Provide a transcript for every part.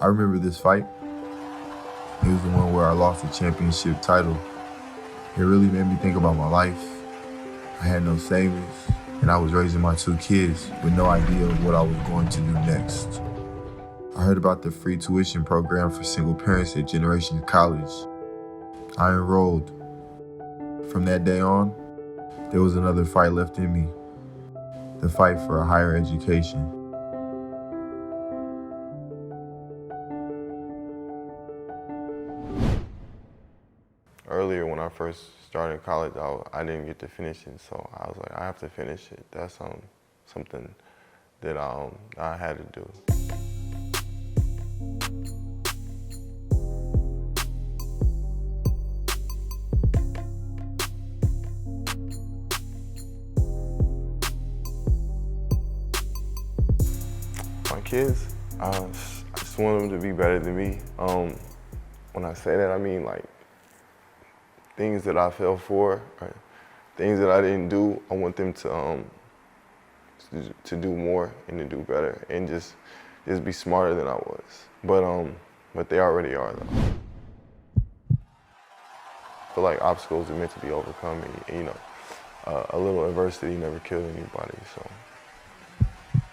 I remember this fight. It was the one where I lost the championship title. It really made me think about my life. I had no savings, and I was raising my 2 kids with no idea of what I was going to do next. I heard about the free tuition program for single parents at Generation College. I enrolled. From that day on, there was another fight left in me, the fight for a higher education. Earlier when I first started college, I didn't get to finish it, so I was like, I have to finish it. That's something that I had to do. My kids, I just want them to be better than me. When I say that, I mean like things that I fell for, or things that I didn't do. I want them to do more and to do better, and just be smarter than I was. But they already are though. I feel like obstacles are meant to be overcome, and a little adversity never killed anybody. So.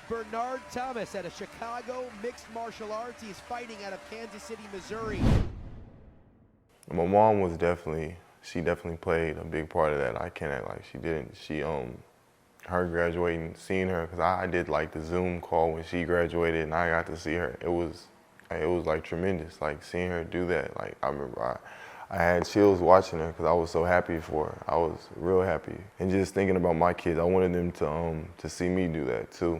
Bernard Thomas out of Chicago Mixed Martial Arts. He's fighting out of Kansas City, Missouri. My mom was she definitely played a big part of that. I can't act like she didn't. Her graduating, seeing her, because I did like the Zoom call when she graduated and I got to see her. It was like tremendous, like seeing her do that. Like I remember I had chills watching her because I was so happy for her. I was real happy. And just thinking about my kids, I wanted them to see me do that too.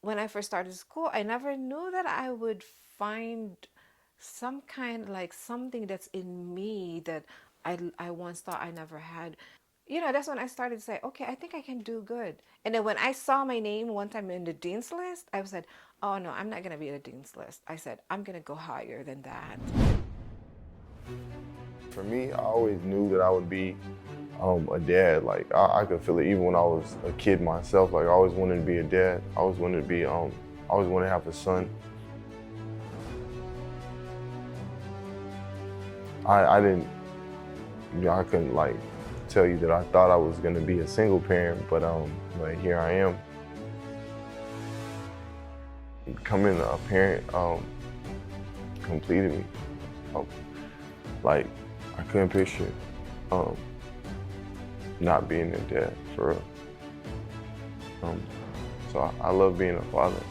When I first started school, I never knew that I would find some kind, like something that's in me that I once thought I never had. That's when I started to say, okay, I think I can do good. And then when I saw my name one time in the dean's list, I said, oh no, I'm not going to be in the dean's list. I said, I'm going to go higher than that. For me, I always knew that I would be a dad. Like I could feel it even when I was a kid myself. Like I always wanted to be a dad. I always wanted to be, I always wanted to have a son. I couldn't like tell you that I thought I was gonna be a single parent, but here I am. Becoming a parent completed me. Like I couldn't picture not being a dad, for real. So I love being a father.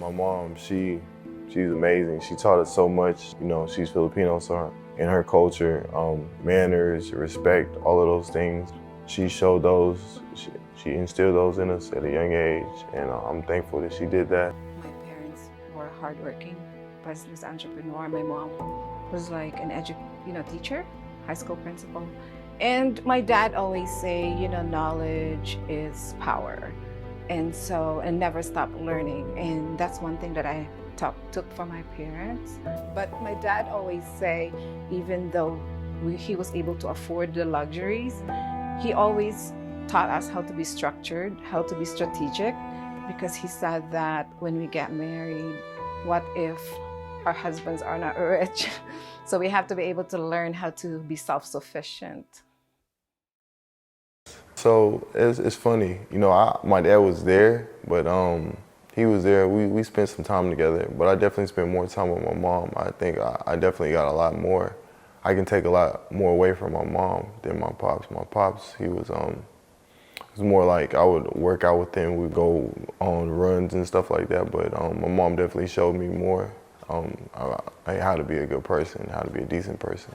My mom, she's amazing. She taught us so much. She's Filipino, so in her culture, manners, respect, all of those things, she showed those. She instilled those in us at a young age, and I'm thankful that she did that. My parents were hardworking, business entrepreneur. My mom was like an teacher, high school principal. And my dad always say, knowledge is power. And never stop learning. And that's one thing that I took from my parents. But my dad always say, even though he was able to afford the luxuries, he always taught us how to be structured, how to be strategic, because he said that when we get married, what if our husbands are not rich? So we have to be able to learn how to be self-sufficient. So it's funny, my dad was there, but he was there. We spent some time together, but I definitely spent more time with my mom. I think I definitely got a lot more. I can take a lot more away from my mom than my pops. My pops, he was more like I would work out with him. We'd go on runs and stuff like that. But my mom definitely showed me more how to be a good person, how to be a decent person.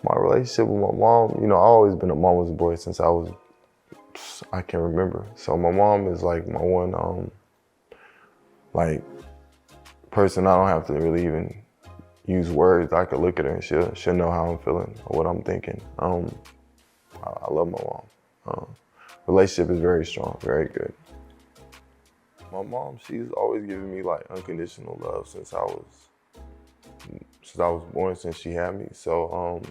My relationship with my mom, I've always been a mama's boy since I can remember. So my mom is like my one, person I don't have to really even use words. I could look at her and she'll know how I'm feeling or what I'm thinking. I love my mom. Relationship is very strong, very good. My mom, she's always given me like unconditional love since I was since I was born, since she had me. So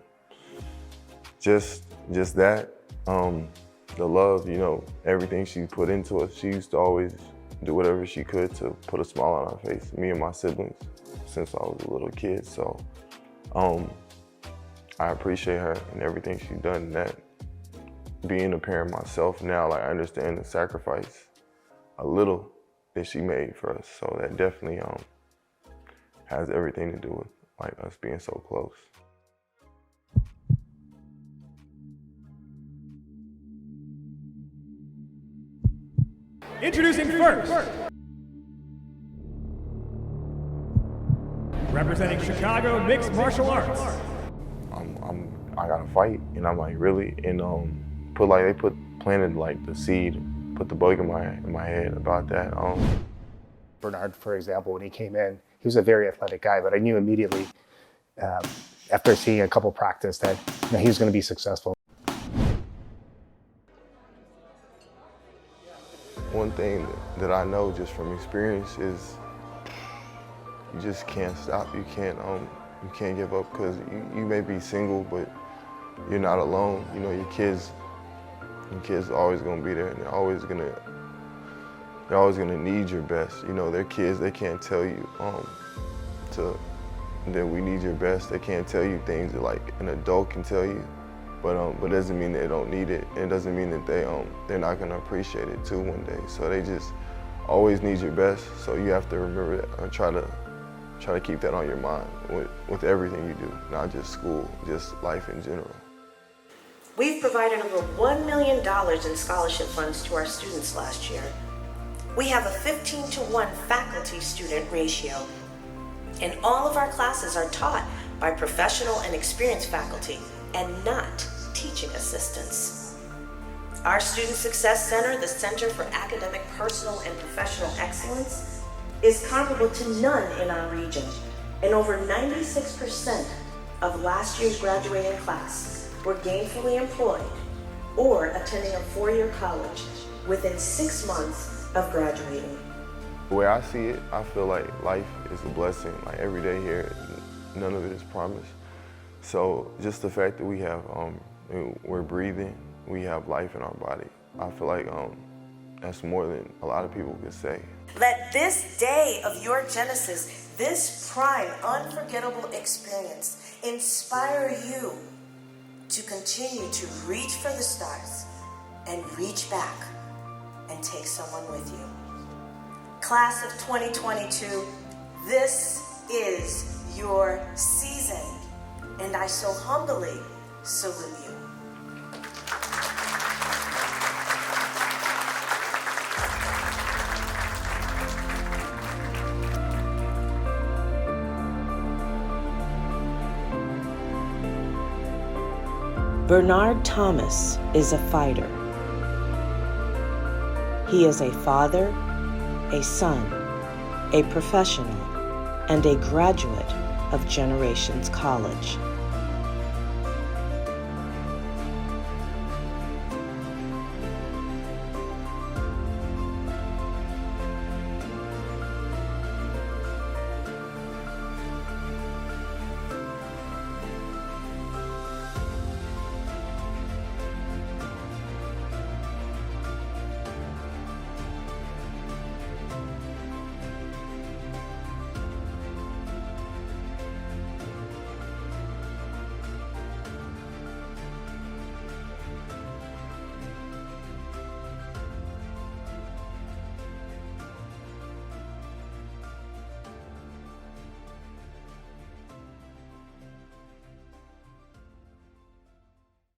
just that, the love, you know, everything she put into us. She used to always do whatever she could to put a smile on our face, me and my siblings, since I was a little kid. So I appreciate her and everything she's done in that. Being a parent myself now, like, I understand the sacrifice a little that she made for us. So that definitely has everything to do with, like, us being so close. Introducing first, representing Chicago Mixed Martial Arts. I gotta fight, and I'm like, really? And they planted like the seed, put the bug in my head about that. Bernard, for example, when he came in, he was a very athletic guy, but I knew immediately after seeing a couple practice that he was going to be successful. One thing that I know just from experience is you just can't stop. You can't give up, because you may be single, but you're not alone. You know, your kids are always gonna be there, and they're always gonna need your best. You know, they're kids, they can't tell you that we need your best. They can't tell you things that like an adult can tell you. But it doesn't mean they don't need it. It doesn't mean that they're not gonna appreciate it too one day. So they just always need your best. So you have to remember that, and try to keep that on your mind with everything you do, not just school, just life in general. We've provided over $1 million in scholarship funds to our students last year. We have a 15-to-1 faculty-student ratio, and all of our classes are taught by professional and experienced faculty, and not teaching assistants. Our Student Success Center, the Center for Academic, Personal, and Professional Excellence, is comparable to none in our region, and over 96% of last year's graduating class were gainfully employed or attending a four-year college within 6 months of graduating. The way I see it, I feel like life is a blessing. Like, every day here, none of it is promised. So just the fact that we have, we're breathing, we have life in our body, I feel like that's more than a lot of people could say. Let this day of your genesis, this prime, unforgettable experience, inspire you to continue to reach for the stars and reach back and take someone with you. Class of 2022, this is your season, and I so humbly salute you. Bernard Thomas is a fighter. He is a father, a son, a professional, and a graduate of Generations College.